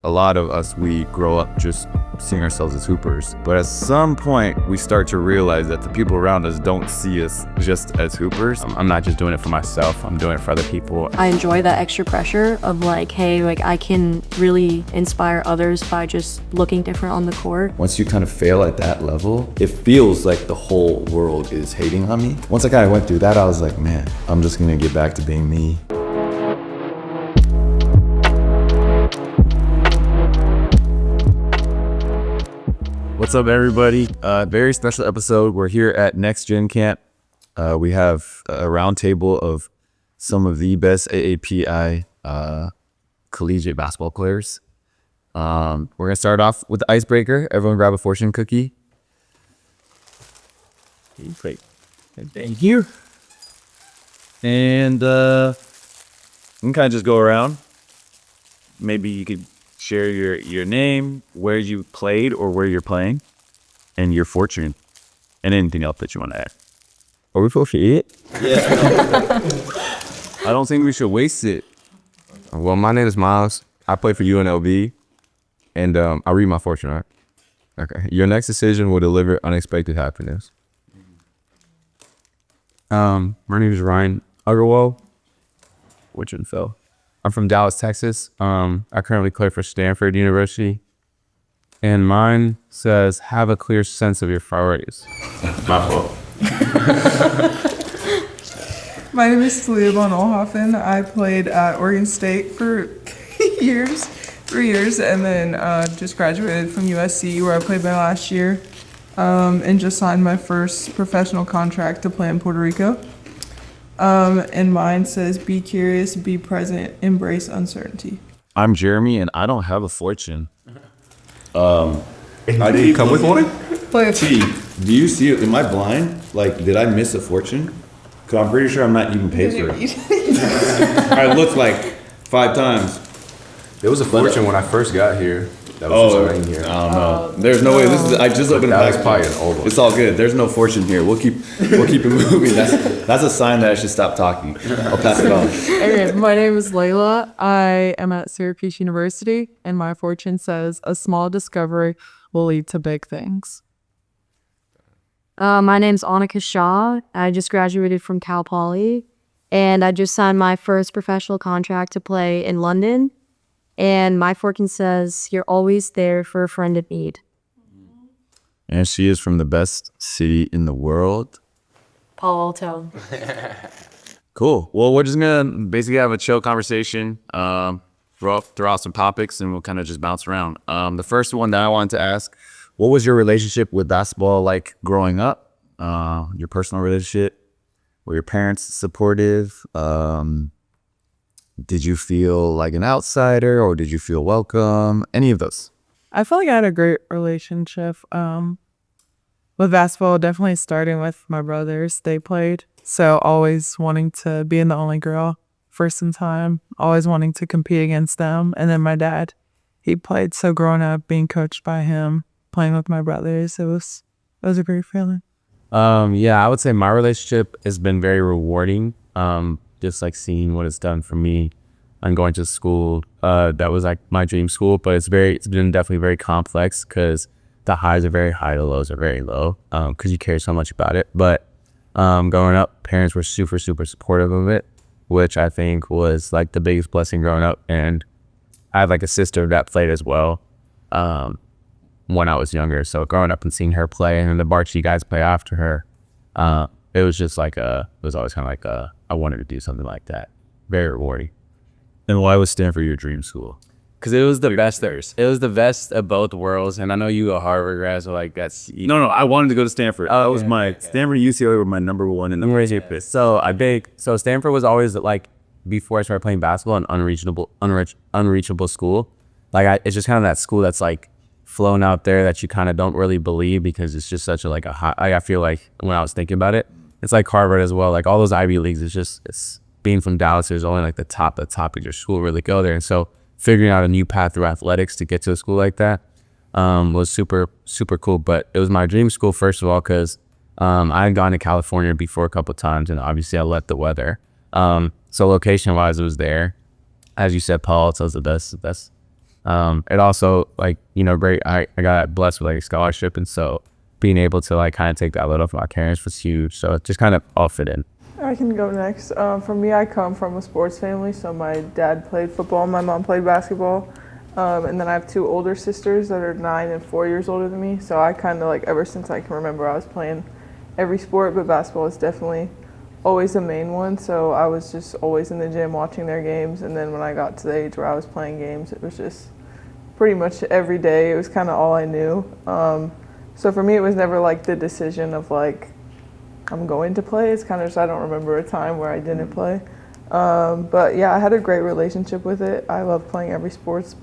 A lot of us, we grow up just seeing ourselves as hoopers. But at some point, we start to realize that the people around us don't see us just as hoopers. I'm not just doing it for myself, I'm doing it for other people. I enjoy that extra pressure of like, hey, like I can really inspire others by just looking different on the court. Once you kind of fail at that level, it feels like the whole world is hating on me. Once I kind of went through that, I was like, man, I'm just gonna get back to being me. What's up, everybody? Very special episode. We're here at NextGen Camp. We have a roundtable of some of the best AAPI collegiate basketball players. We're gonna start off with the icebreaker. Everyone grab a fortune cookie. Thank you. And you can kind of just go around. Maybe you could share your name, where you played or where you're playing, and your fortune, and anything else that you want to add. Are we supposed to eat? Yeah. I don't think we should waste it. Well, my name is Myles. I play for UNLV, and I'll read my fortune, right? Okay. Your next decision will deliver unexpected happiness. My name is Ryan Agarwal. Which one fell? I'm from Dallas, Texas. I currently play for Stanford University. And mine says, have a clear sense of your priorities. My fault. My name is Talia von Oelhoffen. I played at Oregon State for 3 years, and then just graduated from USC, where I played my last year, and just signed my first professional contract to play in Puerto Rico. And mine says, be curious, be present, embrace uncertainty. I'm Jeremy, and I don't have a fortune. I didn't come with one? Play T, do you see it? Am I blind? Like, did I miss a fortune? Because I'm pretty sure I'm not even paid for it. I looked like 5 times. There was a fortune when I first got here. That was just right here. I don't know. There's no way. I just opened that the was package. probably an old one. It's all good. There's no fortune here. We'll keep it moving. That's a sign that I should stop talking. I'll pass it on. Okay, my name is Laila. I am at Syracuse University, and my fortune says, a small discovery will lead to big things. My name's Annika Shah. I just graduated from Cal Poly, and I just signed my first professional contract to play in London. And my fortune says, you're always there for a friend in need. And she is from the best city in the world. Palo Alto. Cool. Well, we're just gonna basically have a chill conversation, throw out some topics, and we'll kind of just bounce around. The first one that I wanted to ask, what was your relationship with basketball like growing up? Your personal relationship? Were your parents supportive? Did you feel like an outsider, or did you feel welcome? Any of those? I felt like I had a great relationship with basketball, definitely starting with my brothers. They played, so always wanting to be the only girl first in time, always wanting to compete against them. And then my dad, he played, so growing up, being coached by him, playing with my brothers, it was a great feeling. Yeah, I would say my relationship has been very rewarding. Just like seeing what it's done for me and going to school. That was like my dream school, but it's been definitely very complex because the highs are very high, the lows are very low, because you care so much about it. But growing up, parents were super, super supportive of it, which I think was like the biggest blessing growing up. And I have like a sister that played as well when I was younger. So growing up and seeing her play and the varsity guys play after her, it was just like it was always kind of like I wanted to do something like that. Very rewarding. And why was Stanford your dream school? Because it was the best. It was the best of both worlds. And I know you a Harvard grad, so like that's... No, I wanted to go to Stanford. That was Stanford and UCLA were my number one in the So Stanford was always like, before I started playing basketball, an unreachable school. Like it's just kind of that school that's like flown out there that you kind of don't really believe, because it's just such a high... I feel like when I was thinking about it, it's like Harvard as well. Like all those Ivy Leagues, it's being from Dallas, there's only like the top of your school really go there. And so figuring out a new path through athletics to get to a school like that was super, super cool. But it was my dream school, first of all, because I had gone to California before a couple of times, and obviously I let the weather. So location-wise, it was there. As you said, Palo Alto is the best It also like, you know, great. I got blessed with like a scholarship. And so being able to like kind of take that load off my parents was huge. So it just kind of all fit in. I can go next. For me, I come from a sports family, so my dad played football, my mom played basketball, and then I have 2 older sisters that are 9 and 4 years older than me. So I kind of like, ever since I can remember, I was playing every sport, but basketball is definitely always the main one. So I was just always in the gym watching their games, and then when I got to the age where I was playing games, it was just pretty much every day. It was kind of all I knew. So for me, it was never like the decision of like, I'm going to play. It's kind of just, I don't remember a time where I didn't play. But yeah, I had a great relationship with it. I loved playing every sport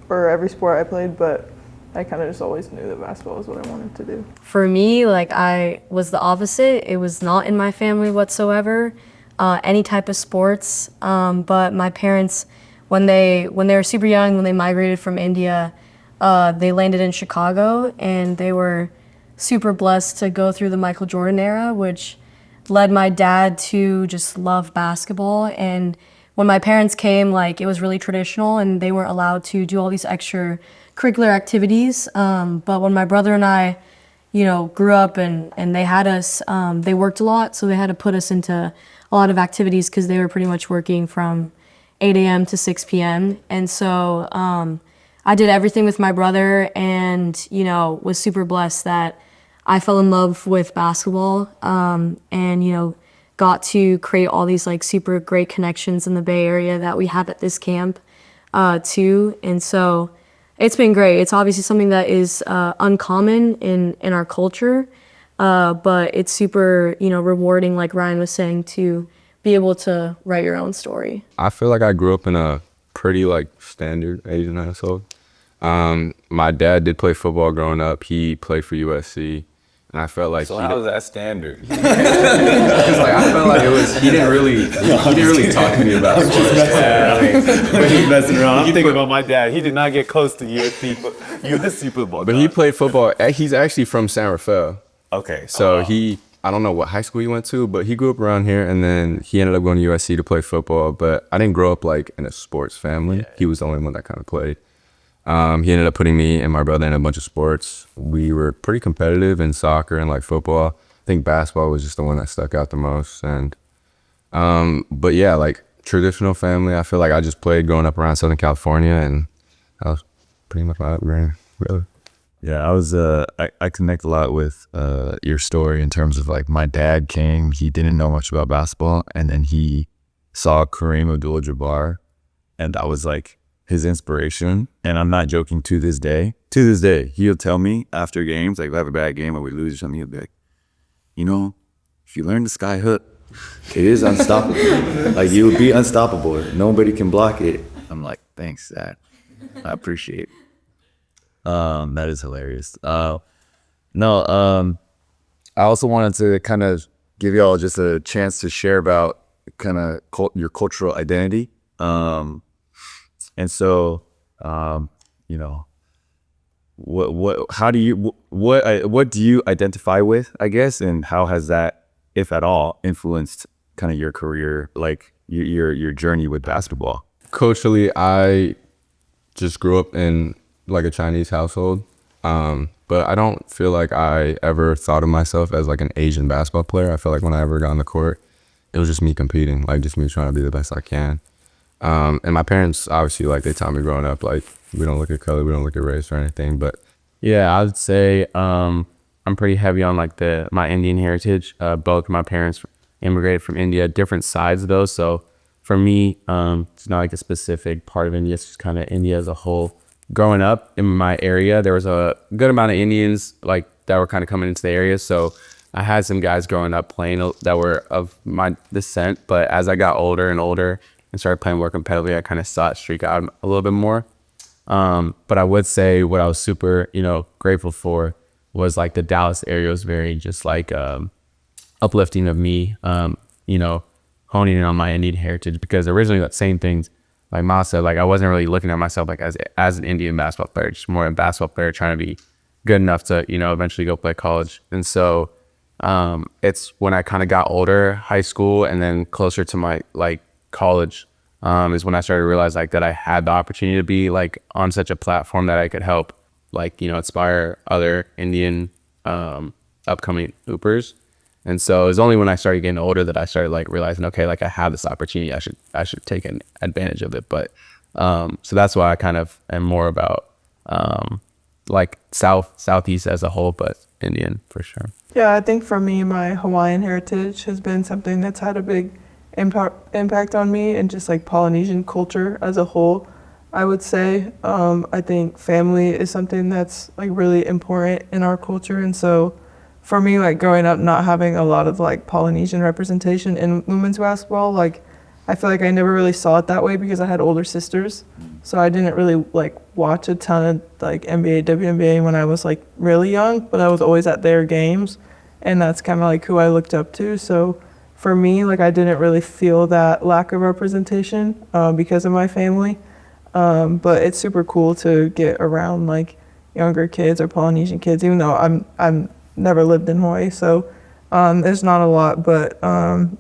I played, but I kind of just always knew that basketball was what I wanted to do. For me, like I was the opposite. It was not in my family whatsoever, any type of sports. But my parents, when they were super young, when they migrated from India, they landed in Chicago, and they were super blessed to go through the Michael Jordan era, which led my dad to just love basketball. And when my parents came, like it was really traditional, and they weren't allowed to do all these extracurricular activities. But when my brother and I, you know, grew up and they had us, they worked a lot, so they had to put us into a lot of activities because they were pretty much working from 8 a.m. to 6 p.m. And so I did everything with my brother, and, you know, was super blessed that I fell in love with basketball, and, you know, got to create all these like super great connections in the Bay Area that we have at this camp too. And so it's been great. It's obviously something that is uncommon in our culture, but it's super, you know, rewarding, like Ryan was saying, to be able to write your own story. I feel like I grew up in a pretty like standard Asian household. My dad did play football growing up. He played for USC. And I felt like So how is that standard? Because like I felt like he didn't really talk to me about sports. He's messing around. I'm thinking about my dad. He did not get close to USC football. But he played football. He's actually from San Rafael. Okay. So I don't know what high school he went to, but he grew up around here, and then he ended up going to USC to play football. But I didn't grow up like in a sports family. Yeah. He was the only one that kind of played. He ended up putting me and my brother in a bunch of sports. We were pretty competitive in soccer and like football. I think basketball was just the one that stuck out the most. And but yeah, like traditional family, I feel like I just played growing up around Southern California, and that was pretty much my upbringing, really. Yeah, I connect a lot with your story in terms of like my dad came, he didn't know much about basketball, and then he saw Kareem Abdul-Jabbar, and that was like his inspiration. And I'm not joking, to this day, he'll tell me after games, like if I have a bad game or we lose or something, he'll be like, you know, if you learn the sky hook, it is unstoppable. Like you'll be unstoppable. Nobody can block it. I'm like, thanks, Dad. I appreciate it. That is hilarious. I also wanted to kind of give y'all just a chance to share about kind of your cultural identity. And so, you know, what do you identify with, I guess, and how has that, if at all, influenced kind of your career, like your journey with basketball? Culturally, I just grew up in like a Chinese household, but I don't feel like I ever thought of myself as like an Asian basketball player. I feel like when I ever got on the court, it was just me competing, like just me trying to be the best I can. And my parents, obviously, like they taught me growing up, like we don't look at color, we don't look at race or anything. But yeah, I would say I'm pretty heavy on like my Indian heritage. Both my parents immigrated from India, different sides though. So for me, it's not like a specific part of India. It's just kind of India as a whole. Growing up in my area, there was a good amount of Indians like that were kind of coming into the area. So I had some guys growing up playing that were of my descent. But as I got older and older and started playing more competitively, I kind of saw it streak out a little bit more. But I would say what I was super, grateful for was like the Dallas area was very just like uplifting of me, honing in on my Indian heritage, because originally that same things, like Myles said, like I wasn't really looking at myself like as an Indian basketball player, just more a basketball player trying to be good enough to, eventually go play college. And so it's when I kind of got older, high school, and then closer to my like college, is when I started to realize like that I had the opportunity to be like on such a platform that I could help like, inspire other Indian upcoming hoopers. And so it was only when I started getting older that I started like realizing, okay, like I have this opportunity, I should take advantage of it. But so that's why I kind of am more about like Southeast as a whole, but Indian for sure. Yeah, I think for me, my Hawaiian heritage has been something that's had a big impact on me, and just like Polynesian culture as a whole, I would say. I think family is something that's like really important in our culture, and so for me, like growing up not having a lot of like Polynesian representation in women's basketball, like I feel like I never really saw it that way because I had older sisters. So I didn't really like watch a ton of like NBA, WNBA when I was like really young, but I was always at their games, and that's kind of like who I looked up to. So for me, like I didn't really feel that lack of representation because of my family. But it's super cool to get around like younger kids or Polynesian kids, even though I'm never lived in Hawaii, so there's not a lot, but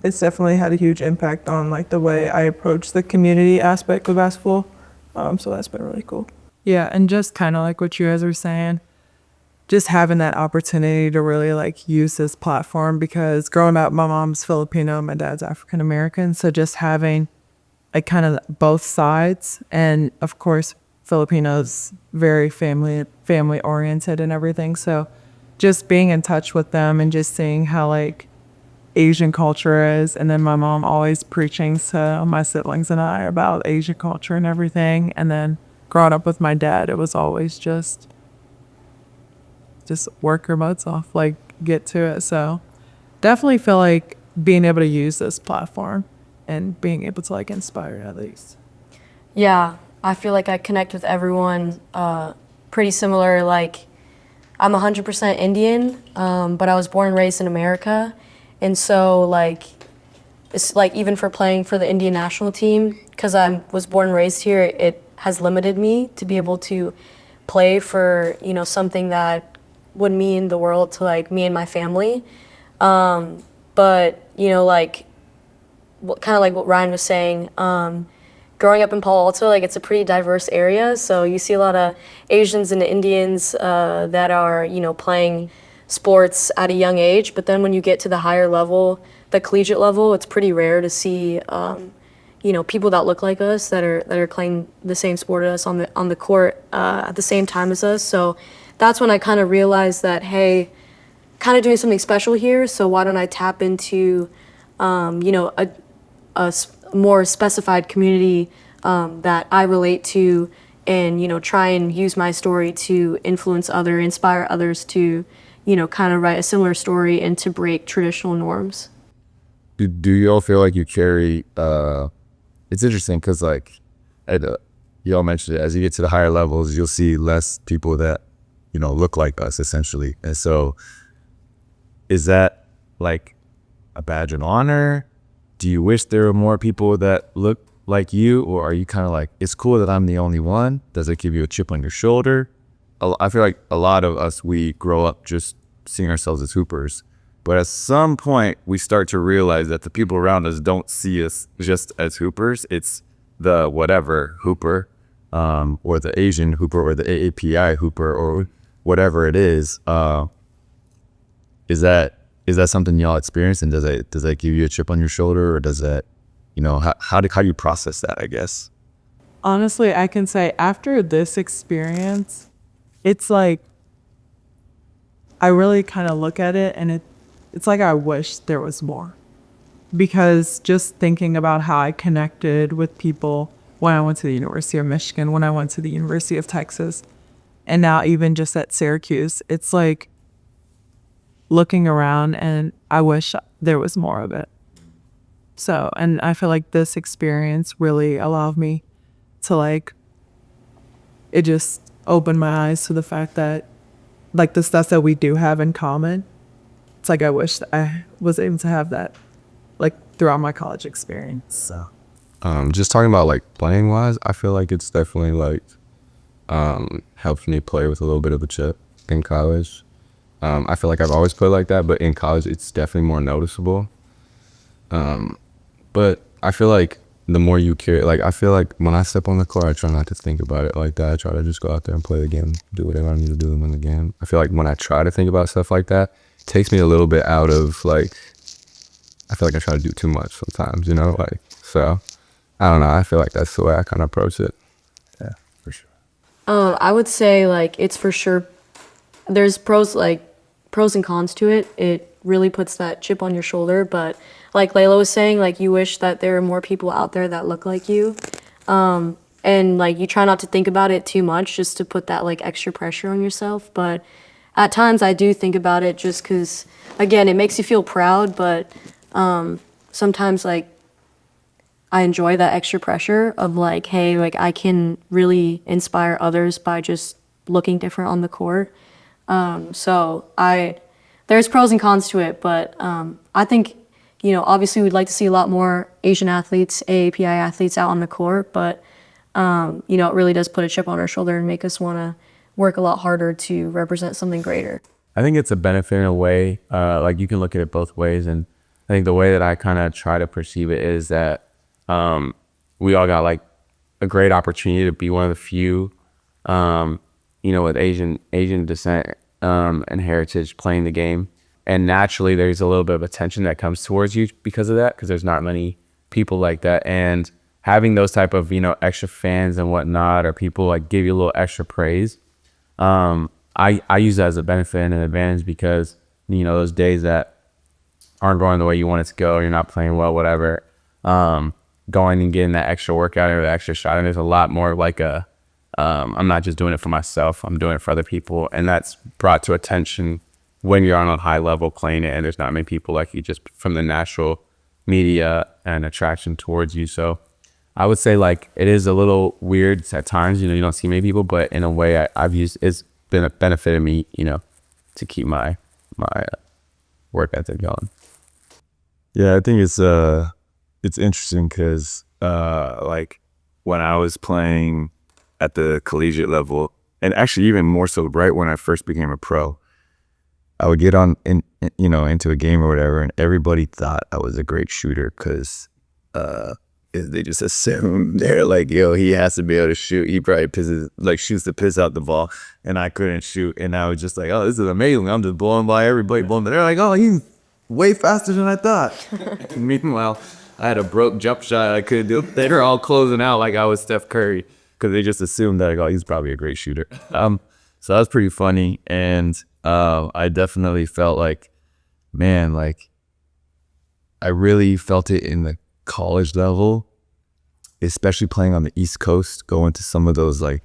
it's definitely had a huge impact on like the way I approach the community aspect of basketball. So that's been really cool. Yeah, and just kind of like what you guys were saying, just having that opportunity to really like use this platform, because growing up, my mom's Filipino, my dad's African American, so just having like kind of both sides, and of course Filipinos very family oriented and everything, so just being in touch with them and just seeing how like Asian culture is, and then my mom always preaching to my siblings and I about Asian culture and everything, and then growing up with my dad, it was always just work your butts off, like get to it. So definitely feel like being able to use this platform and being able to like inspire others. Yeah, I feel like I connect with everyone pretty similar. Like I'm 100% Indian, but I was born and raised in America. And so like, it's like even for playing for the Indian national team, because I was born and raised here, it has limited me to be able to play for, something that would mean the world to like me and my family. But, like, kind of like what Ryan was saying, growing up in Palo Alto, like it's a pretty diverse area. So you see a lot of Asians and Indians that are, playing sports at a young age. But then when you get to the higher level, the collegiate level, it's pretty rare to see, people that look like us that are playing the same sport as us on the court at the same time as us. So that's when I kind of realized that, hey, kind of doing something special here. So why don't I tap into, a more specified community that I relate to, and try and use my story to inspire others to kind of write a similar story and to break traditional norms. Do you all feel like you carry it's interesting because like you all mentioned it, as you get to the higher levels you'll see less people that look like us essentially, and so is that like a badge of honor? Do you wish there were more people that look like you, or are you kind of like, it's cool that I'm the only one? Does it give you a chip on your shoulder? I feel like a lot of us, we grow up just seeing ourselves as hoopers, but at some point we start to realize that the people around us don't see us just as hoopers. It's the whatever hooper, or the Asian hooper, or the AAPI hooper, or whatever it is. Is that something y'all experience, and does that give you a chip on your shoulder, or does that, how do you process that, I guess? Honestly, I can say after this experience, it's like I really kind of look at it, and it's like I wish there was more, because just thinking about how I connected with people when I went to the University of Michigan, when I went to the University of Texas, and now even just at Syracuse, it's like looking around and I wish there was more of it. So, and I feel like this experience really allowed me to like, it just opened my eyes to the fact that like the stuff that we do have in common, it's like I wish that I was able to have that like throughout my college experience. So just talking about like playing wise, I feel like it's definitely like helped me play with a little bit of a chip in college. I feel like I've always played like that, but in college it's definitely more noticeable. But I feel like the more you care, like I feel like when I step on the court, I try not to think about it like that. I try to just go out there and play the game, do whatever I need to do and win the game. I feel like when I try to think about stuff like that, it takes me a little bit out of like, I feel like I try to do too much sometimes, you know, like, so I don't know. I feel like that's the way I kind of approach it. Yeah, for sure. I would say like it's for sure. There's pros and cons to it. It really puts that chip on your shoulder. But like Layla was saying, like you wish that there were more people out there that look like you, and like you try not to think about it too much, just to put that like extra pressure on yourself. But at times I do think about it, just because again it makes you feel proud. But sometimes like I enjoy that extra pressure of like, hey, like I can really inspire others by just looking different on the court. So there's pros and cons to it, but I think, you know, obviously we'd like to see a lot more Asian athletes, AAPI athletes out on the court, but you know, it really does put a chip on our shoulder and make us want to work a lot harder to represent something greater. I think it's a benefit in a way. Like you can look at it both ways, and I think the way that I kind of try to perceive it is that we all got like a great opportunity to be one of the few, you know, with Asian descent and heritage playing the game, and naturally there's a little bit of attention that comes towards you because of that, because there's not many people like that, and having those type of, you know, extra fans and whatnot, or people like give you a little extra praise. I use that as a benefit and an advantage, because, you know, those days that aren't going the way you want it to go, you're not playing well, whatever, going and getting that extra workout or the extra shot, and there's a lot more like a, I'm not just doing it for myself, I'm doing it for other people, and that's brought to attention when you're on a high level playing it, and there's not many people like you just from the natural media and attraction towards you. So I would say like it is a little weird at times, you know, you don't see many people, but in a way I've used, it's been a benefit of me, you know, to keep my work ethic going. Yeah, I think it's interesting because like when I was playing at the collegiate level, and actually even more so right when I first became a pro, I would get into a game or whatever, and everybody thought I was a great shooter because they just assume they're like, yo, he has to be able to shoot. He probably shoots the piss out the ball, and I couldn't shoot. And I was just like, oh, this is amazing. I'm just blowing by everybody. They're like, oh, he's way faster than I thought. Meanwhile, I had a broke jump shot I couldn't do. They were all closing out like I was Steph Curry, because they just assumed that, like, oh, he's probably a great shooter. So that was pretty funny. And I definitely felt like, man, like I really felt it in the college level, especially playing on the East Coast, going to some of those like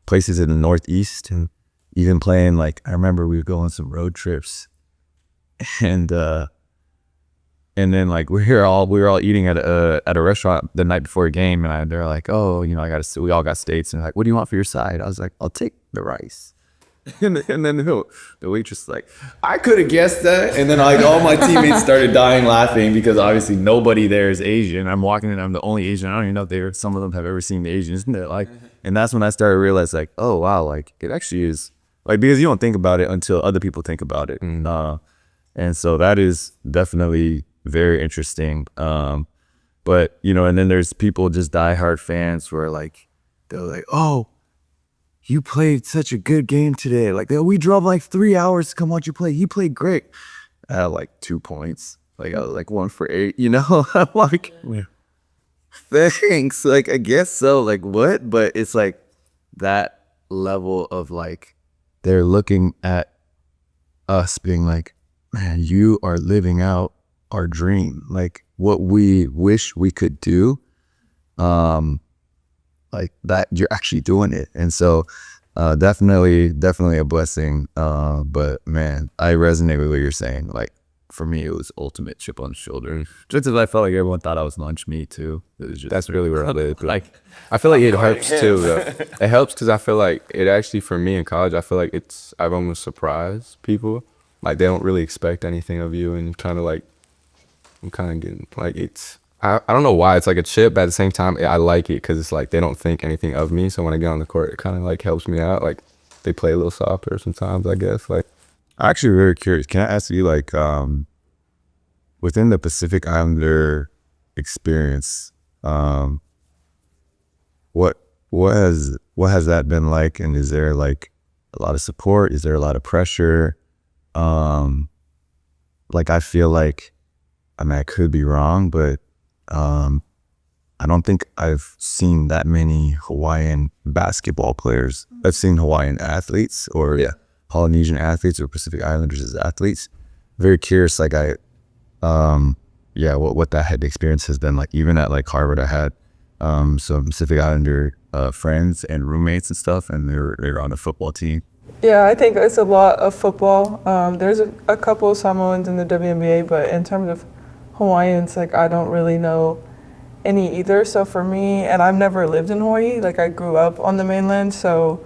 places in the Northeast, and even playing, like, I remember we would go on some road trips, and then like we were all eating at a restaurant the night before a game, and they're like, oh, you know, we all got steaks, and like, what do you want for your side? I was like, I'll take the rice. And then the waitress like, I could have guessed that. And then like all my teammates started dying laughing, because obviously nobody there is Asian. I'm walking in, I'm the only Asian. I don't even know if some of them have ever seen the Asians. And they're like, and that's when I started to realize, like, oh wow, like it actually is, like, because you don't think about it until other people think about it. And so that is definitely very interesting. But you know, and then there's people, just diehard fans, where like they're like, oh, you played such a good game today. Like, we drove like 3 hours to come watch you play. He played great. I had like 2 points. Like, I was like 1 for 8, you know? I'm like, yeah, thanks. Like, I guess so. Like, what? But it's like that level of like, they're looking at us being like, man, you are living out our dream. Like, what we wish we could do. Like that, you're actually doing it. And so definitely a blessing. But man, I resonate with what you're saying. Like, for me, it was ultimate chip on the shoulder. Just as I felt like everyone thought I was lunch meat too. It was just, that's really where I lived. Like, I feel like it helps too, though. It helps because I feel like it actually, for me in college, I feel like I've almost surprised people. Like, they don't really expect anything of you, and I'm kind of getting, like, I don't know why it's like a chip, but at the same time I like it because it's like they don't think anything of me. So when I get on the court, it kind of like helps me out. Like, they play a little softer sometimes, I guess. Like, I'm actually very curious. Can I ask you, like, within the Pacific Islander experience, Um, what has that been like? And is there like a lot of support? Is there a lot of pressure? Like I feel like, I mean, I could be wrong, but I don't think I've seen that many Hawaiian basketball players. I've seen Hawaiian athletes or Polynesian athletes or Pacific Islanders as athletes. Very curious, like what that had experience has been like. Even at like Harvard, I had some Pacific Islander friends and roommates and stuff, and they were on the football team. Yeah, I think it's a lot of football. There's a couple of Samoans in the WNBA, but in terms of Hawaiians, like I don't really know any either. So for me, and I've never lived in Hawaii, like I grew up on the mainland. So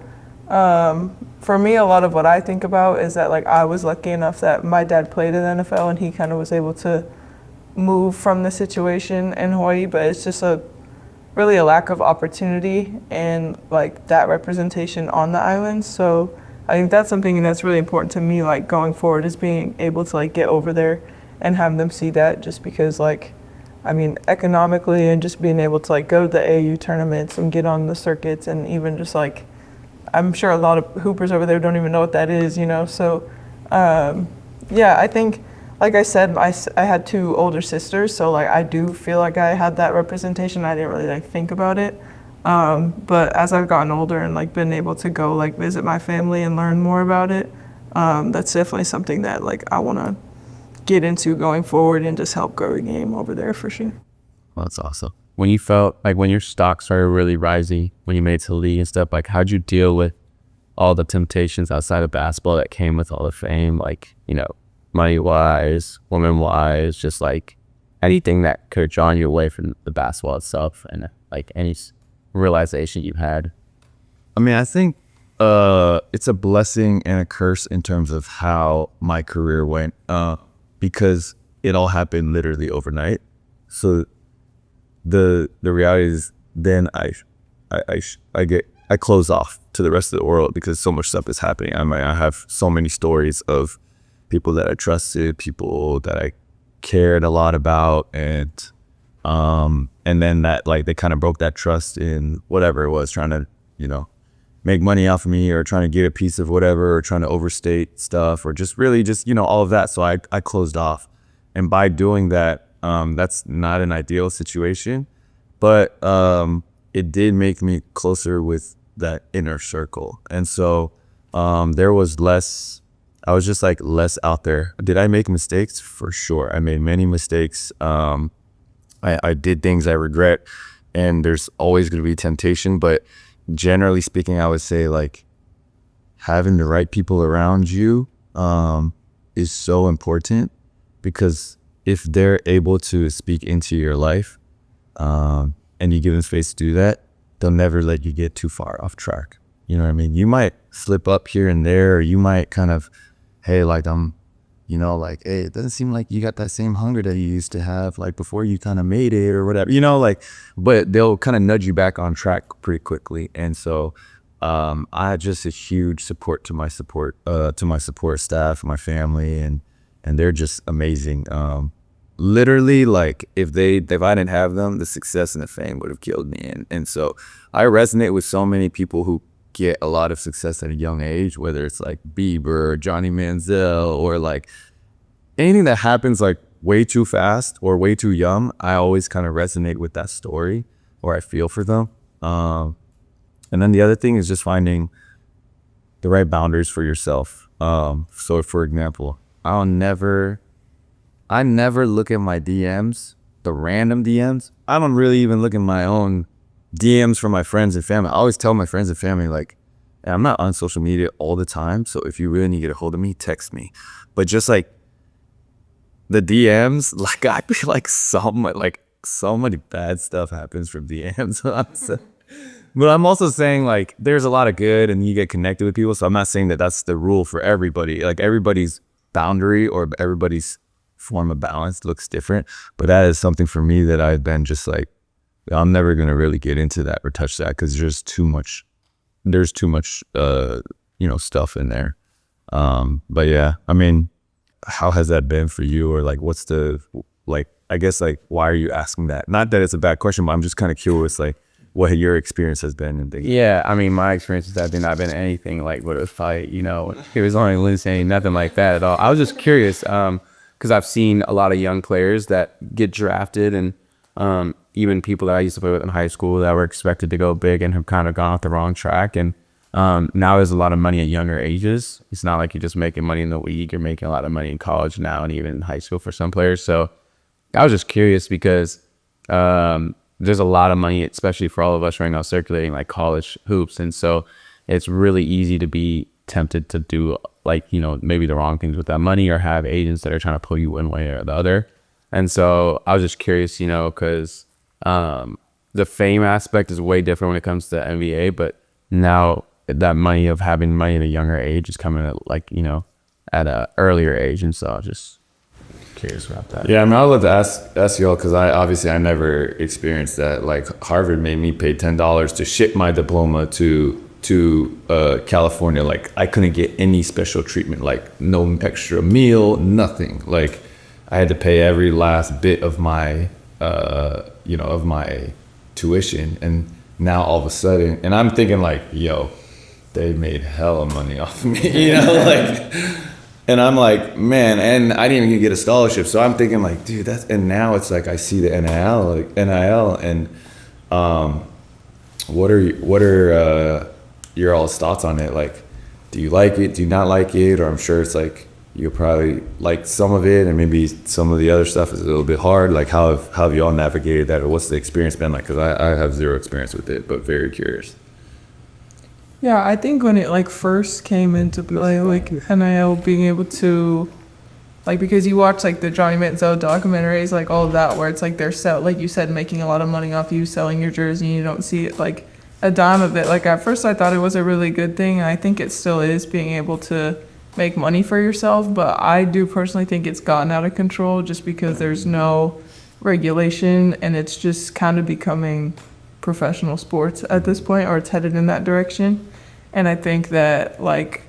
for me, a lot of what I think about is that like I was lucky enough that my dad played in the NFL and he kind of was able to move from the situation in Hawaii, but it's just really a lack of opportunity and like that representation on the islands. So I think that's something that's really important to me, like going forward, is being able to like get over there and have them see that, just because like, I mean, economically and just being able to like go to the AAU tournaments and get on the circuits, and even just like, I'm sure a lot of hoopers over there don't even know what that is, you know? So yeah, I think, like I said, I had two older sisters, so like I do feel like I had that representation. I didn't really like think about it. But as I've gotten older and like been able to go like visit my family and learn more about it, that's definitely something that like I want to get into going forward and just help grow the game over there for sure. Well, that's awesome. When you felt like when your stock started really rising, when you made it to the league and stuff, like how'd you deal with all the temptations outside of basketball that came with all the fame, like, you know, money wise, woman wise, just like anything that could have drawn you away from the basketball itself, and like any realization you had? I mean, I think it's a blessing and a curse in terms of how my career went, because it all happened literally overnight. So the reality is, then I close off to the rest of the world because so much stuff is happening. I mean, I have so many stories of people that I trusted, people that I cared a lot about, and then that like they kind of broke that trust in whatever it was, trying to, you know, make money off of me, or trying to get a piece of whatever, or trying to overstate stuff, or just really just, you know, all of that. So I closed off, and by doing that, that's not an ideal situation, but it did make me closer with that inner circle. And so there was less, I was just like less out there. Did I make mistakes? For sure. I made many mistakes. I did things I regret, and there's always going to be temptation. But generally speaking, I would say like having the right people around you is so important, because if they're able to speak into your life and you give them space to do that, they'll never let you get too far off track. You know what I mean? You might slip up here and there, or you might kind of, hey, like you know, like, hey, it doesn't seem like you got that same hunger that you used to have like before you kind of made it or whatever, you know, like, but they'll kind of nudge you back on track pretty quickly. And so I had just a huge support to my support staff, my family, and they're just amazing. Literally, like if I didn't have them, the success and the fame would have killed me. And so I resonate with so many people who get a lot of success at a young age, whether it's like Bieber or Johnny Manziel, or like anything that happens like way too fast or way too young. I always kind of resonate with that story, or I feel for them. And then the other thing is just finding the right boundaries for yourself. So for example, I never look at my DMs, the random DMs. I don't really even look at my own DMs from my friends and family. I always tell my friends and family, like, hey, I'm not on social media all the time, so if you really need to get a hold of me, text me. But just like the DMs, like I feel like so many bad stuff happens from DMs. But I'm also saying like there's a lot of good, and you get connected with people. So I'm not saying that that's the rule for everybody. Like everybody's boundary or everybody's form of balance looks different. But that is something for me that I've been just like, I'm never going to really get into that or touch that, because there's too much, you know, stuff in there. But yeah, I mean, how has that been for you? Or like, what's the, like, I guess like, why are you asking that? Not that it's a bad question, but I'm just kind of curious, like what your experience has been and things. Yeah, I mean, my experiences have not been anything like what it was fight, you know, it was only listening, nothing like that at all. I was just curious, because I've seen a lot of young players that get drafted, and even people that I used to play with in high school that were expected to go big and have kind of gone off the wrong track. And now there's a lot of money at younger ages. It's not like you're just making money in the league. You're making a lot of money in college now and even in high school for some players. So I was just curious because there's a lot of money, especially for all of us right now, circulating like college hoops. And so it's really easy to be tempted to do like, you know, maybe the wrong things with that money or have agents that are trying to pull you one way or the other. And so I was just curious, you know, because the fame aspect is way different when it comes to NBA, but now that money of having money at a younger age is coming at like, you know, at a earlier age. And so I was just curious about that. Yeah, I mean, I'd love to ask y'all, because I never experienced that. Like Harvard made me pay $10 to ship my diploma to California. Like I couldn't get any special treatment, like no extra meal, nothing. Like I had to pay every last bit of my of my tuition. And now all of a sudden, and I'm thinking like, yo, they made hella money off of me, you know, like, and I'm like, man, and I didn't even get a scholarship. So I'm thinking like, dude, and now it's like, I see the NIL, and what are your all's thoughts on it? Like, do you like it? Do you not like it? Or I'm sure it's like, you'll probably like some of it, and maybe some of the other stuff is a little bit hard. Like how have y'all navigated that, or what's the experience been like? Because I have zero experience with it, but very curious. Yeah, I think when it like first came into play, like NIL being able to, like, because you watch like the Johnny Manziel documentaries, like all of that, where it's like they're like you said, making a lot of money off you selling your jersey, and you don't see it like a dime of it. Like at first I thought it was a really good thing, and I think it still is, being able to make money for yourself, but I do personally think it's gotten out of control just because there's no regulation, and it's just kind of becoming professional sports at this point, or it's headed in that direction. And I think that like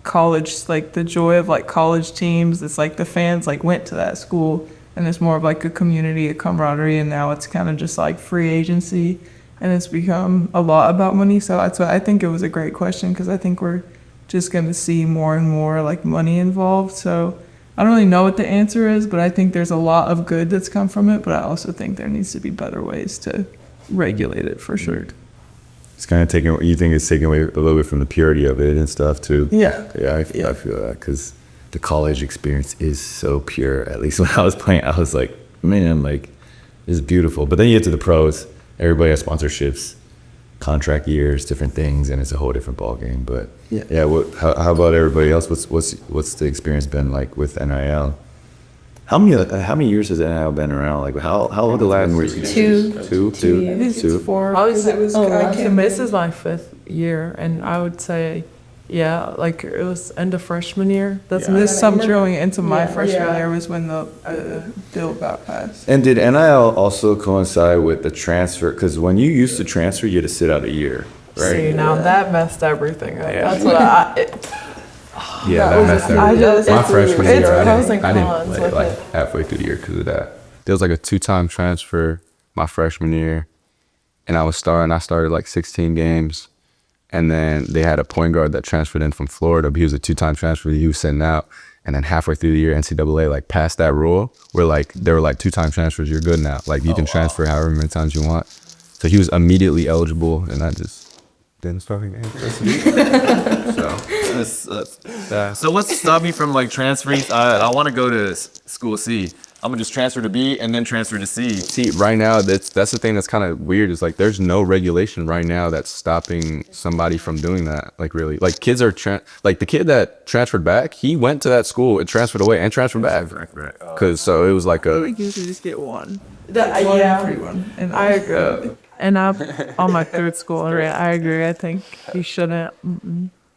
college, like the joy of like college teams, it's like the fans like went to that school, and it's more of like a community, a camaraderie, and now it's kind of just like free agency, and it's become a lot about money. So that's why I think it was a great question, because I think we're just going to see more and more like money involved. So I don't really know what the answer is, but I think there's a lot of good that's come from it, but I also think there needs to be better ways to regulate it for sure. It's kind of you think it's taking away a little bit from the purity of it and stuff too. Yeah. Yeah, I feel that, because the college experience is so pure. At least when I was playing, I was like, man, like, it's beautiful. But then you get to the pros, everybody has sponsorships, contract years, different things, and it's a whole different ball game. But yeah, how about everybody else? What's the experience been like with NIL? How many years has NIL been around? Like how old the last were you? Two years. It's 4. This is my 5th year, and I would say, yeah, like it was end of freshman year. This summer going into my freshman year was when the bill got passed. And did NIL also coincide with the transfer? Because when you used to transfer, you had to sit out a year, right? See, now that messed everything up. Yeah. That's what That messed everything. My freshman year, I didn't cons play with like it. halfway through the year because of that. There was like a 2-time transfer my freshman year, and I started like 16 games, and then they had a point guard that transferred in from Florida, but he was a 2-time transfer. He was sitting out, and then halfway through the year, NCAA like passed that rule where like they were like 2-time transfers, you're good now. Like you can transfer however many times you want. So he was immediately eligible, and I just didn't start again. So what's to stop me from like transferring? I want to go to school C. I'm gonna just transfer to B and then transfer to C. See, right now, that's the thing that's kind of weird is like there's no regulation right now that's stopping somebody from doing that. Like really, like kids are like the kid that transferred back, he went to that school and transferred away and transferred back. Because so it was like We can just get one. Free one. And I agree. And I'm on my 3rd school already. I agree. I think he shouldn't.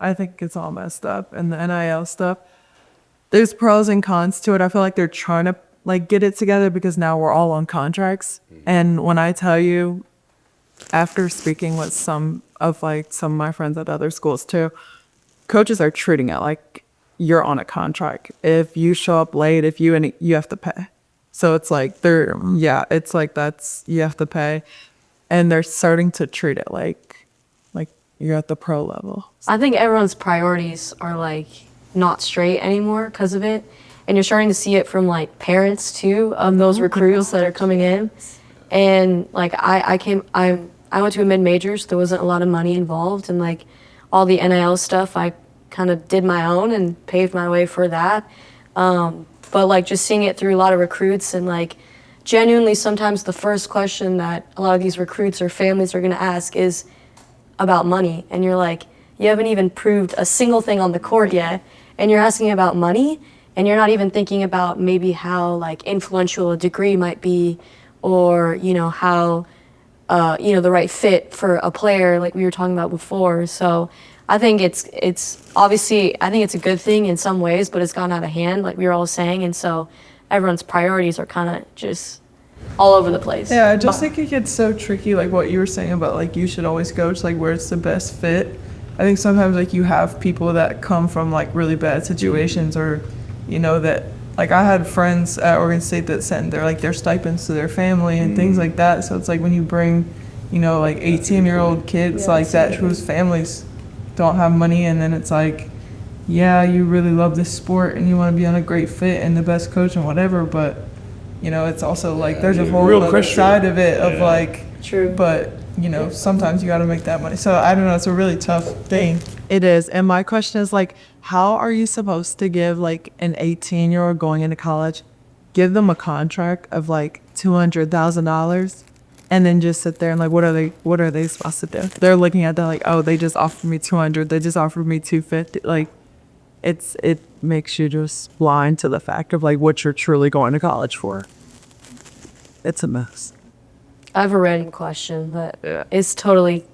I think it's all messed up. And the NIL stuff, there's pros and cons to it. I feel like they're trying to like get it together because now we're all on contracts. And when I tell you, after speaking with some of my friends at other schools too, coaches are treating it like you're on a contract. If you show up late, you have to pay. So it's like it's like that's, you have to pay. And they're starting to treat it like you're at the pro level. I think everyone's priorities are like not straight anymore because of it. And you're starting to see it from like parents too of those recruits that are coming in. And like I went to a mid-major, so there wasn't a lot of money involved, and like all the NIL stuff I kind of did my own and paved my way for that. But like just seeing it through a lot of recruits, and like genuinely sometimes the first question that a lot of these recruits or families are going to ask is about money. And you're like, you haven't even proved a single thing on the court yet, and you're asking about money, and you're not even thinking about maybe how like influential a degree might be, or you know how the right fit for a player like we were talking about before. So I think it's obviously, I think it's a good thing in some ways, but it's gone out of hand like we were all saying, and so everyone's priorities are kind of just all over the place. Yeah, I just think it gets so tricky, like what you were saying about like you should always go to like where it's the best fit. I think sometimes like you have people that come from like really bad situations, or that like I had friends at Oregon State that sent their stipends to their family and things like that. So it's like when you bring like 18-year-old kids like that whose families don't have money, and then it's like, yeah, you really love this sport and you want to be on a great fit and the best coach and whatever, but it's also like there's a whole other side of it of like, True. But sometimes you got to make that money. So I don't know, it's a really tough thing. It is. And my question is like, how are you supposed to give like an 18-year-old going into college, give them a contract of like $200,000 and then just sit there and like, what are they supposed to do? They're looking at that like, oh, they just offered me 200, they just offered me 250. Like it makes you just blind to the fact of like what you're truly going to college for. It's a mess. I have a random question, but it's totally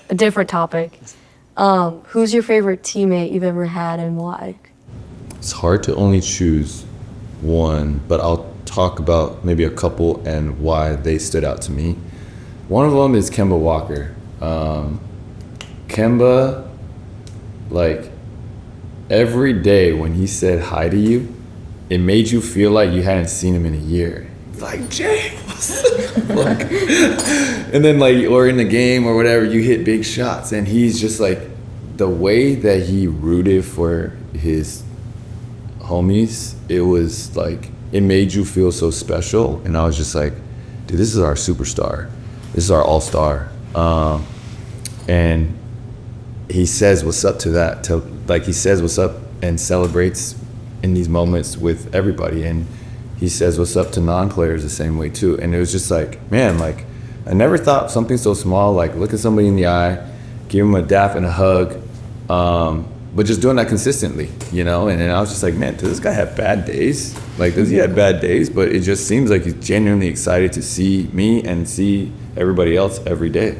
a different topic. Who's your favorite teammate you've ever had and why? It's hard to only choose one, but I'll talk about maybe a couple and why they stood out to me. One of them is Kemba Walker. Kemba, like, every day when he said hi to you, it made you feel like you hadn't seen him in a year. Like, James. Like, and then like, or in the game or whatever, you hit big shots, and he's just like, the way that he rooted for his homies, it was like, it made you feel so special. And I was just like, dude, this is our superstar. This is our all-star. And he says what's up to that. He says what's up and celebrates in these moments with everybody. And he says what's up to non-players the same way too. And it was just like, man, like, I never thought something so small, like look at somebody in the eye, give him a dap and a hug, but just doing that consistently, And I was just like, man, does this guy have bad days? Like, does he have bad days? But it just seems like he's genuinely excited to see me and see everybody else every day.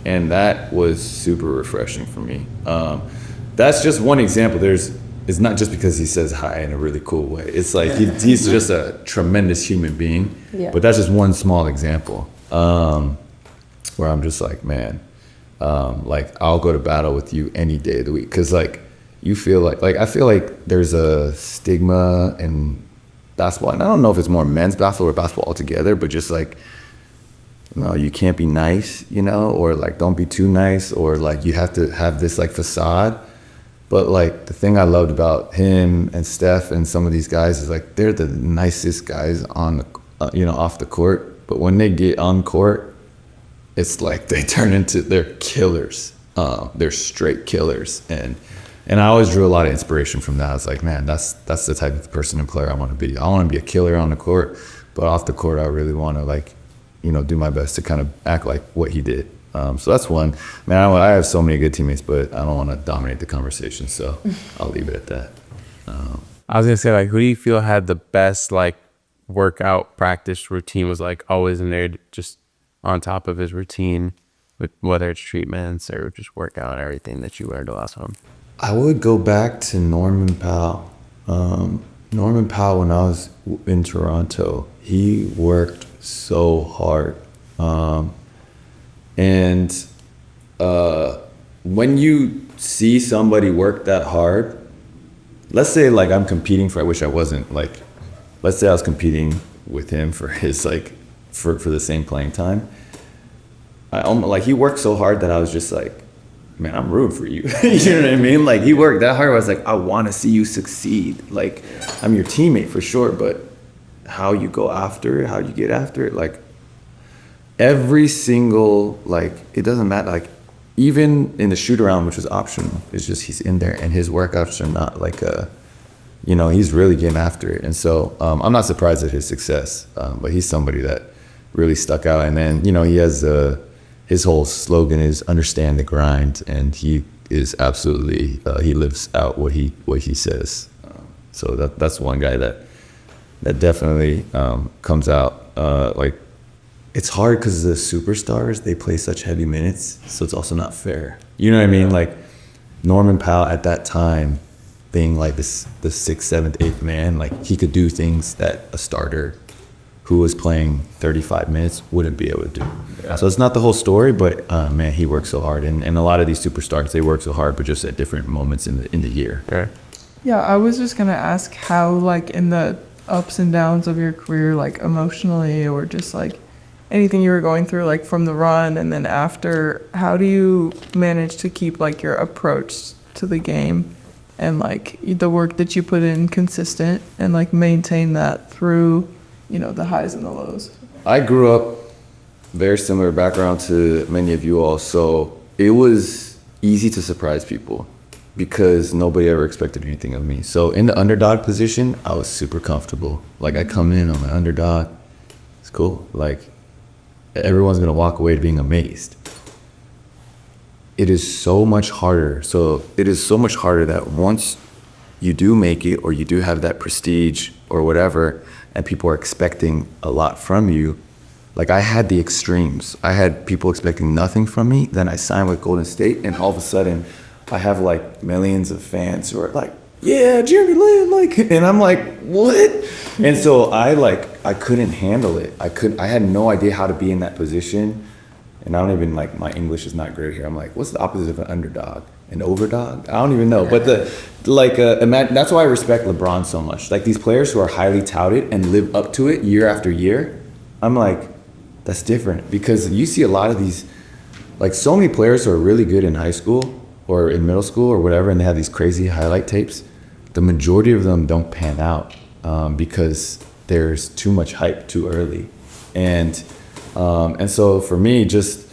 And that was super refreshing for me. That's just one example. It's not just because he says hi in a really cool way. It's like he's just a tremendous human being. Yeah. But that's just one small example where I'm just like, man, like I'll go to battle with you any day of the week. Because like you feel like I feel like there's a stigma in basketball. And I don't know if it's more men's basketball or basketball altogether, but just like, no, you can't be nice, or like don't be too nice, or like you have to have this like facade. But like the thing I loved about him and Steph and some of these guys is like they're the nicest guys on the, off the court. But when they get on court, it's like they turn into, they're killers. They're straight killers. And I always drew a lot of inspiration from that. I was like, man, that's the type of person and player I want to be. I want to be a killer on the court, but off the court, I really want to like, do my best to kind of act like what he did. So that's one. Man, I have so many good teammates, but I don't want to dominate the conversation, so I'll leave it at that. I was gonna say, like, who do you feel had the best like workout practice routine, was like always in there, just on top of his routine, with whether it's treatments or just workout and everything that you learned a lot from? I would go back to Norman Powell. Norman Powell, when I was in Toronto, he worked so hard. And when you see somebody work that hard, let's say like I'm competing for, I wish I wasn't, like, let's say I was competing with him for his like for the same playing time. Like he worked so hard that I was just like, man, I'm rooting for you. You know what I mean? Like he worked that hard. I was like, I want to see you succeed. Like I'm your teammate for sure, but how you go after it, how you get after it, like every single, like it doesn't matter. Like even in the shoot around, which was optional, it's just he's in there and his workouts are not like he's really getting after it. And so I'm not surprised at his success, but he's somebody that really stuck out. And then, he has his whole slogan is understand the grind, and he is absolutely he lives out what he says. So that's one guy that definitely comes out. Like it's hard because the superstars, they play such heavy minutes, so it's also not fair. You know what I mean? Like Norman Powell at that time, being like the 6th, 7th, 8th man, like he could do things that a starter who was playing 35 minutes wouldn't be able to do. Yeah. So it's not the whole story, but man, he worked so hard, and a lot of these superstars, they work so hard, but just at different moments in the year. Okay. Yeah, I was just gonna ask how, like, in the ups and downs of your career, like emotionally or just like anything you were going through, like from the run and then after, how do you manage to keep like your approach to the game and like the work that you put in consistent and like maintain that through, the highs and the lows? I grew up very similar background to many of you all, so it was easy to surprise people because nobody ever expected anything of me. So in the underdog position, I was super comfortable. Like I come in, I'm an underdog. It's cool. Like everyone's gonna walk away being amazed. It is so much harder. So it is so much harder that once you do make it or you do have that prestige or whatever, and people are expecting a lot from you. Like I had the extremes. I had people expecting nothing from me. Then I signed with Golden State, and all of a sudden I have like millions of fans who are like, yeah, Jeremy Lin, like, and I'm like, what? And so I couldn't handle it. I had no idea how to be in that position. And I don't even, like, my English is not great here. I'm like, what's the opposite of an underdog? An overdog? I don't even know. But that's why I respect LeBron so much. Like these players who are highly touted and live up to it year after year, I'm like, that's different. Because you see a lot of these, like so many players who are really good in high school or in middle school or whatever, and they have these crazy highlight tapes. The majority of them don't pan out because there's too much hype too early. And so for me, just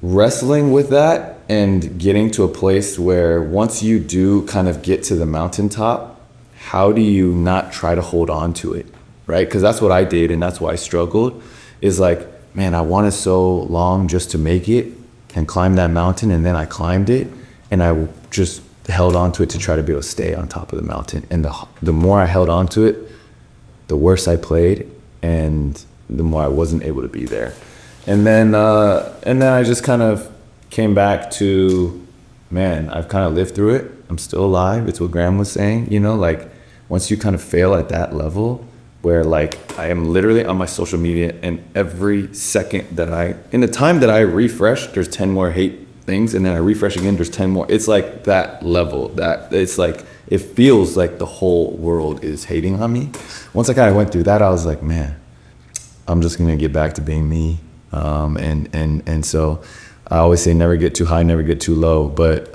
wrestling with that and getting to a place where once you do kind of get to the mountaintop, how do you not try to hold on to it, right? Because that's what I did, and that's why I struggled, is like, man, I wanted so long just to make it and climb that mountain, and then I climbed it, and I just held on to it to try to be able to stay on top of the mountain. And the more I held on to it, the worse I played, and the more I wasn't able to be there. And then I just kind of came back to, man, I've kind of lived through it. I'm still alive. It's what Graham was saying, like once you kind of fail at that level where like I am literally on my social media, and every second in the time that I refresh, there's 10 more hate things, and then I refresh again, there's 10 more. It's like that level, that it's like, it feels like the whole world is hating on me. Once I kind of went through that, I was like, man, I'm just gonna get back to being me. And so I always say never get too high, never get too low, but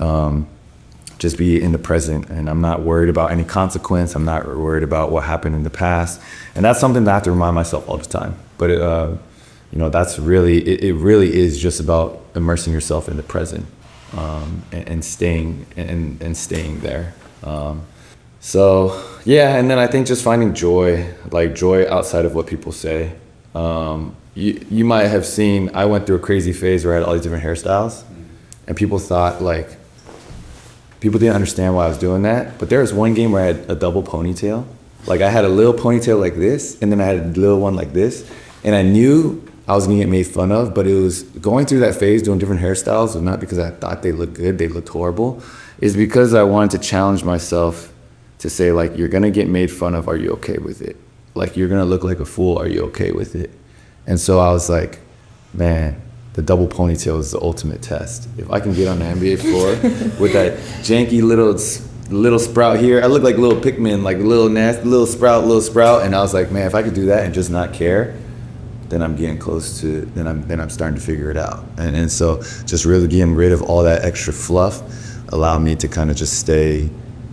just be in the present. And I'm not worried about any consequence. I'm not worried about what happened in the past. And that's something that I have to remind myself all the time. But that's really, it really is just about immersing yourself in the present, and staying there. So yeah, and then I think just finding joy outside of what people say. You might have seen, I went through a crazy phase where I had all these different hairstyles, and people thought people didn't understand why I was doing that. But there was one game where I had a double ponytail. Like I had a little ponytail like this, and then I had a little one like this, and I knew I was gonna get made fun of, but it was going through that phase doing different hairstyles was not because I thought they looked good, they looked horrible. It's because I wanted to challenge myself to say, like, you're gonna get made fun of, are you okay with it? Like, you're gonna look like a fool, are you okay with it? And so I was like, man, the double ponytail is the ultimate test. If I can get on the NBA floor with that janky little little sprout here. I look like little Pikmin, like little nasty, little sprout. And I was like, man, if I could do that and just not care, then I'm getting close to, then I'm starting to figure it out. And so just really getting rid of all that extra fluff allowed me to kind of just stay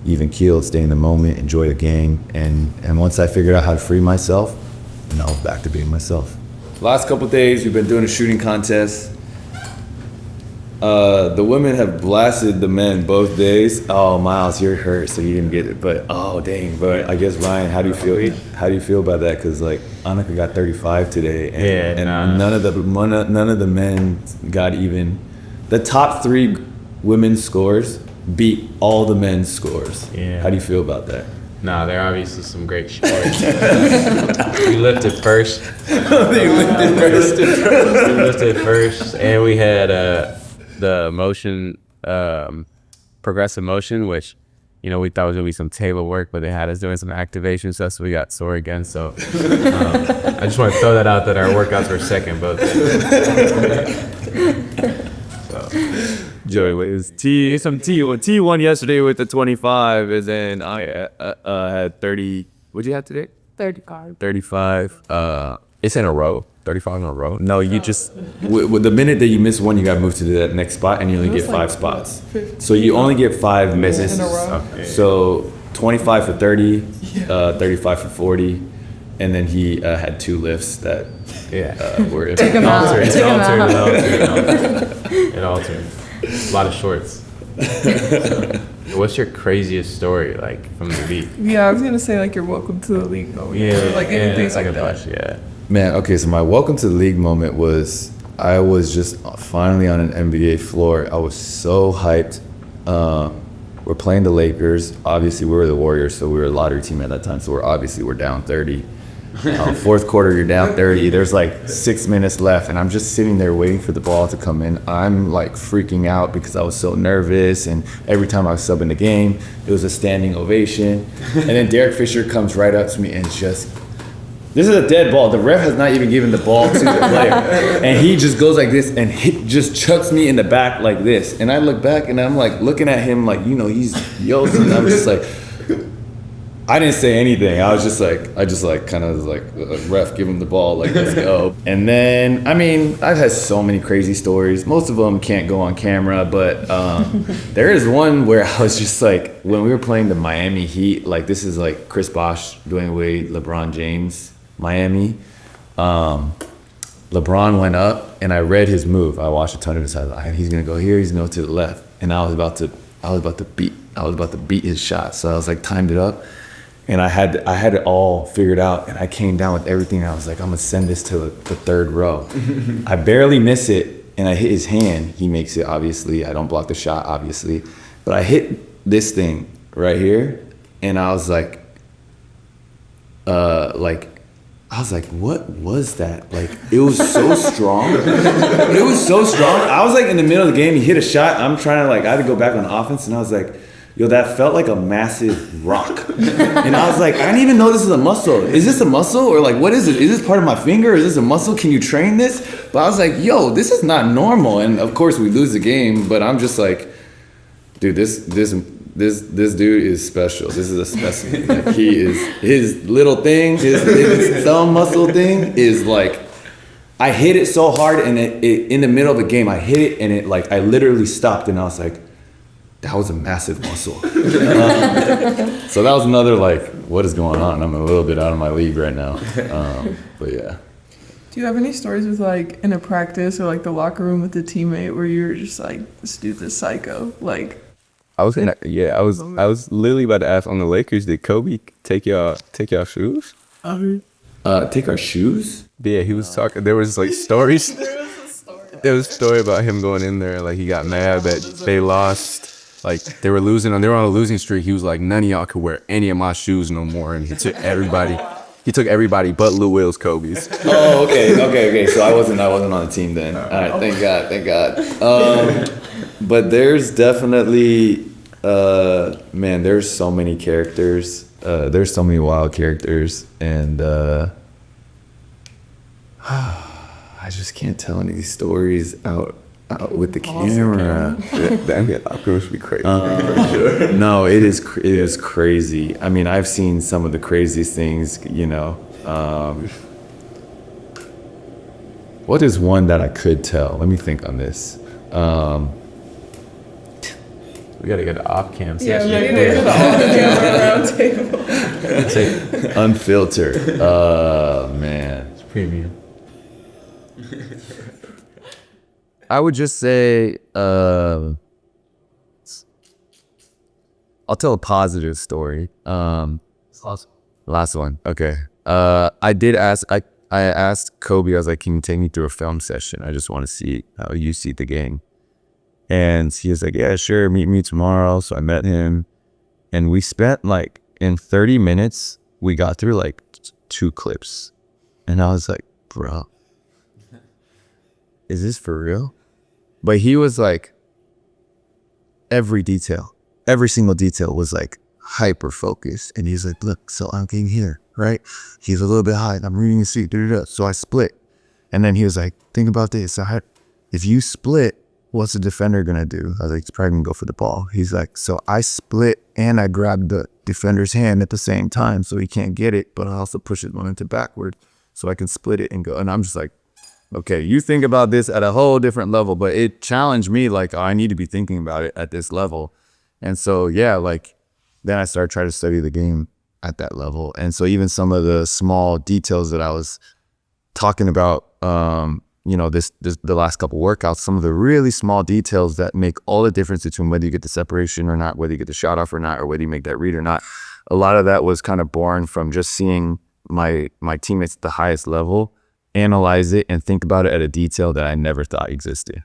even keeled, stay in the moment, enjoy the game. And once I figured out how to free myself, back to being myself. Last couple days, we've been doing a shooting contest. The women have blasted the men both days. Oh, Myles, you're hurt, so you didn't get it. But oh, dang. But I guess Ryan, how do you feel? How do you feel about that? Because like Annika got 35 today, and none of the men got even. The top 3 women's scores beat all the men's scores. Yeah. How do you feel about that? No, there are obviously some great scores. We lifted first. We lifted first, and we had the motion, progressive motion, which, we thought was gonna be some table work, but they had us doing some activation stuff, so we got sore again. So I just want to throw that out that our workouts were second both days. Joey, wait, it was T won yesterday with the 25, and then I had 30. What'd you have today? 35. 35. It's in a row. 35 in a row. No, you just With the minute that you miss one, you got to move to that next spot, and you only get 5 spots. So you only get 5 misses. In a row. Okay. So 25 for 30, 35 for 40, and then he had 2 lifts that were Take 'em out. It altered. A lot of shorts. What's your craziest story, like, from the beat? Yeah, I was gonna say like your welcome to the league moment. Like anything it's like a that. bunch, yeah. Man, okay, so my welcome to the league moment was I was just finally on an NBA floor. I was so hyped. We're playing the Lakers. Obviously, we were the Warriors, so we were a lottery team at that time. So we're down 30. Fourth quarter, you're down 30. There's like 6 minutes left, and I'm just sitting there waiting for the ball to come in. I'm like freaking out because I was so nervous, and every time I was subbing the game, it was a standing ovation. And then Derek Fisher comes right up to me and just, this is a dead ball. The ref has not even given the ball to the player. And he just goes like this and just chucks me in the back like this. And I look back and I'm like looking at him like, he's yoked. And I'm just like, I didn't say anything. I just kind of was like, ref, give him the ball, like, let's go. And then, I've had so many crazy stories. Most of them can't go on camera, but there is one where I was just like, when we were playing the Miami Heat, like this is like Chris Bosh, Dwayne Wade, LeBron James, Miami. LeBron went up and I read his move. I watched a ton of his highlights. He's gonna go here, he's gonna go to the left. And I was about to beat his shot. So I was like, timed it up. And I had it all figured out, and I came down with everything. I was like, I'm gonna send this to the 3rd row. I barely miss it, and I hit his hand. He makes it, obviously. I don't block the shot, obviously. But I hit this thing right here, and I was like, what was that? Like, it was so strong. It was so strong. I was like in the middle of the game, he hit a shot. I'm trying to I had to go back on offense, and I was like, yo, that felt like a massive rock. And I was like, I didn't even know this is a muscle. Is this a muscle? Or like, what is it? Is this part of my finger? Is this a muscle? Can you train this? But I was like, yo, this is not normal. And of course we lose the game, but I'm just like, dude, this dude is special. This is a specimen. Like, he is, his little thing, his thumb muscle thing is like, I hit it so hard, and it in the middle of the game, I hit it, and it like, I literally stopped, and I was like, that was a massive muscle. So that was another like, what is going on? I'm a little bit out of my league right now. But yeah. Do you have any stories with like in a practice or like the locker room with a teammate where you were just like, this dude's a psycho? Like, I was literally about to ask on the Lakers, did Kobe take y'all shoes? Take our shoes? Yeah, he was talking. There was like stories. There was a story about him going in there, like he got mad that they lost. Like they were losing, and they were on a losing streak. He was like, none of y'all could wear any of my shoes no more, and he took everybody but Lou Will's Kobe's. Oh, okay. So I wasn't on the team then. All right, thank God. But there's definitely, man, there's so many characters. There's so many wild characters, and I just can't tell any of these stories out With the camera. That opera should be crazy. No, it is crazy. I mean, I've seen some of the craziest things, you know. What is one that I could tell? Let me think on this. We gotta get to op cams. Yeah, we need to get the off-camera roundtable. Unfiltered. Man. It's premium. I would just say, I'll tell a positive story. Last one. Okay. I asked Kobe, I was like, can you take me through a film session? I just want to see how you see the game. And he was like, yeah, sure. Meet me tomorrow. So I met him and we spent like in 30 minutes, we got through like 2 clips. And I was like, bro, is this for real? But he was like, every single detail was like hyper focused. And he's like, look, so I'm getting here, right? He's a little bit high. I'm reading his feet. So I split. And then he was like, think about this. If you split, what's the defender gonna do? I was like, he's probably gonna go for the ball. He's like, so I split and I grabbed the defender's hand at the same time so he can't get it, but I also push his momentum backward so I can split it and go. And I'm just like, okay, you think about this at a whole different level, but it challenged me like, oh, I need to be thinking about it at this level. And so, yeah, like then I started trying to study the game at that level. And so even some of the small details that I was talking about, you know, the last couple workouts, some of the really small details that make all the difference between whether you get the separation or not, whether you get the shot off or not, or whether you make that read or not. A lot of that was kind of born from just seeing my teammates at the highest level analyze it and think about it at a detail that I never thought existed.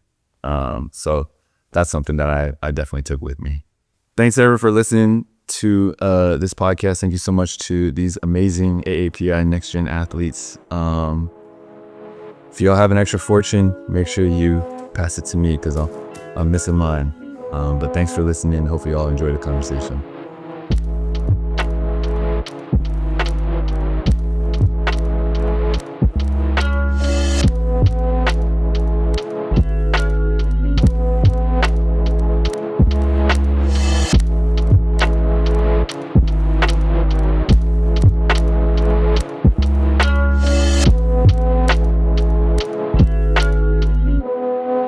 So that's something that I definitely took with me. Thanks, everyone, for listening to this podcast. Thank you so much to these amazing AAPI NextGen athletes. If y'all have an extra fortune, make sure you pass it to me because I'm missing mine. But thanks for listening. Hopefully y'all enjoy the conversation.